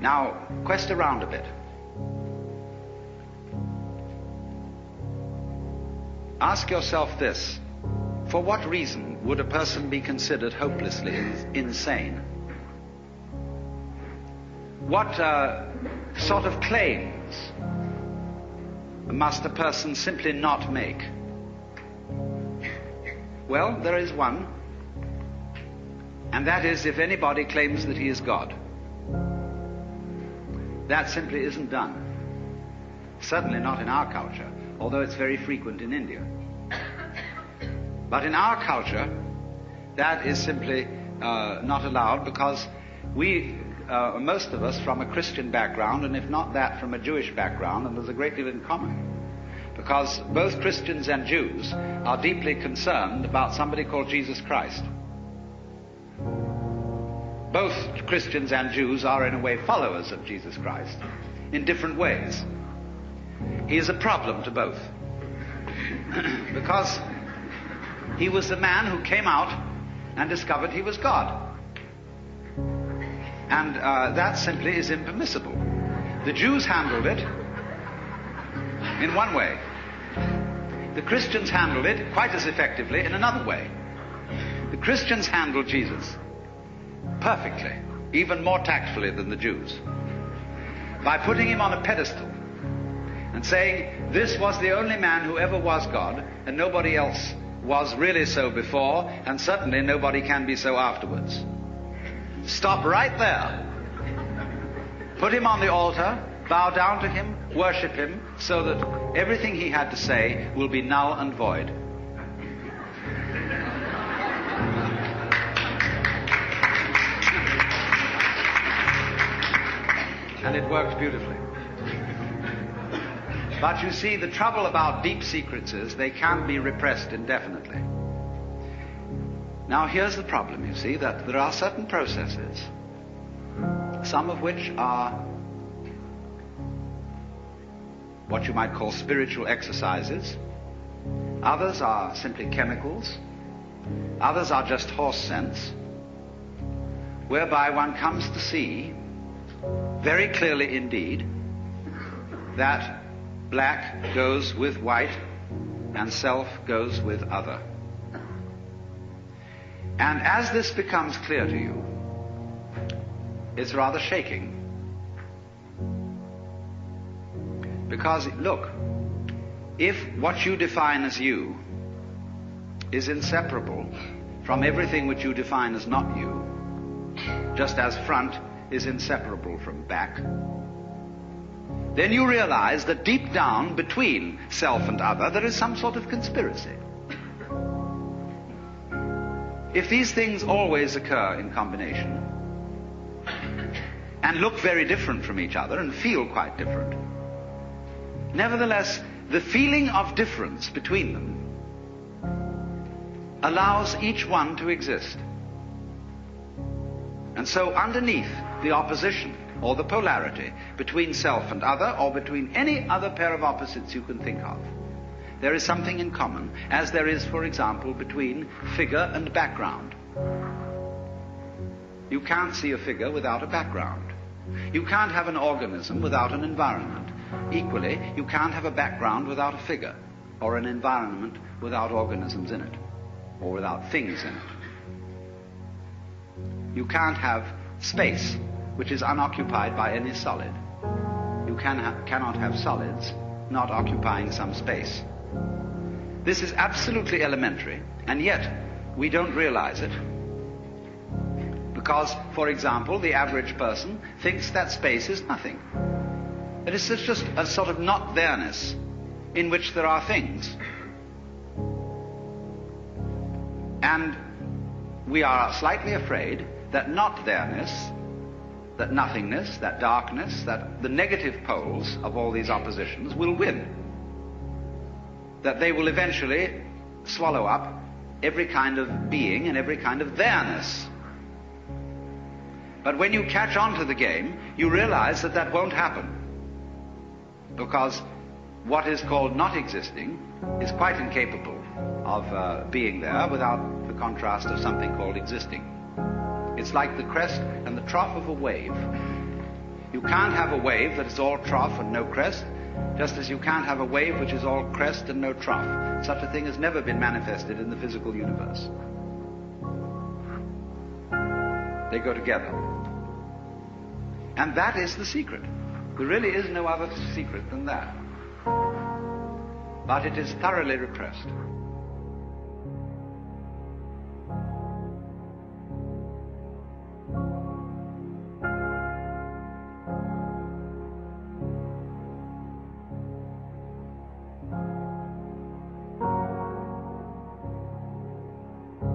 Now, quest around a bit. Ask yourself this. For what reason would a person be considered hopelessly insane? What sort of claims must a person simply not make? Well, there is one, and that is if anybody claims that he is God. That simply isn't done. Certainly not in our culture, although it's very frequent in India. But in our culture, that is simply not allowed, because we, most of us, from a Christian background, and if not that, from a Jewish background, and there's a great deal in common. Because both Christians and Jews are deeply concerned about somebody called Jesus Christ. Both Christians and Jews are in a way followers of Jesus Christ, in different ways. He is a problem to both. Because he was the man who came out and discovered he was God. And that simply is impermissible. The Jews handled it in one way. The Christians handled it quite as effectively in another way. The Christians handled Jesus perfectly, even more tactfully than the Jews, by putting him on a pedestal and saying, this was the only man who ever was God, and nobody else was really so before, and certainly nobody can be so afterwards. Stop right there. Put him on the altar, bow down to him, worship him, so that everything he had to say will be null and void. And it worked beautifully. But you see, the trouble about deep secrets is they can't be repressed indefinitely. Now here's the problem, you see, that there are certain processes, some of which are what you might call spiritual exercises. Others are simply chemicals. Others are just horse sense, whereby one comes to see very clearly indeed that black goes with white and self goes with other. And as this becomes clear to you, it's rather shaking. Because, look, if what you define as you is inseparable from everything which you define as not you, just as front is inseparable from back, then you realize that deep down between self and other there is some sort of conspiracy. If these things always occur in combination and look very different from each other and feel quite different, nevertheless the feeling of difference between them allows each one to exist. And so underneath the opposition or the polarity between self and other, or between any other pair of opposites you can think of, there is something in common, as there is, for example, between figure and background. You can't see a figure without a background. You can't have an organism without an environment. Equally, you can't have a background without a figure, or an environment without organisms in it, or without things in it. You can't have space which is unoccupied by any solid. You cannot have solids not occupying some space. This is absolutely elementary, and yet we don't realize it. Because, for example, the average person thinks that space is nothing. It is just a sort of not there-ness in which there are things. And we are slightly afraid that not there-ness, that nothingness, that darkness, that the negative poles of all these oppositions will win. That they will eventually swallow up every kind of being and every kind of there-ness. But when you catch on to the game, you realize that that won't happen. Because what is called not existing is quite incapable of being there without the contrast of something called existing. It's like the crest and the trough of a wave. You can't have a wave that is all trough and no crest, just as you can't have a wave which is all crest and no trough. Such a thing has never been manifested in the physical universe. They go together. And that is the secret. There really is no other secret than that. But it is thoroughly repressed.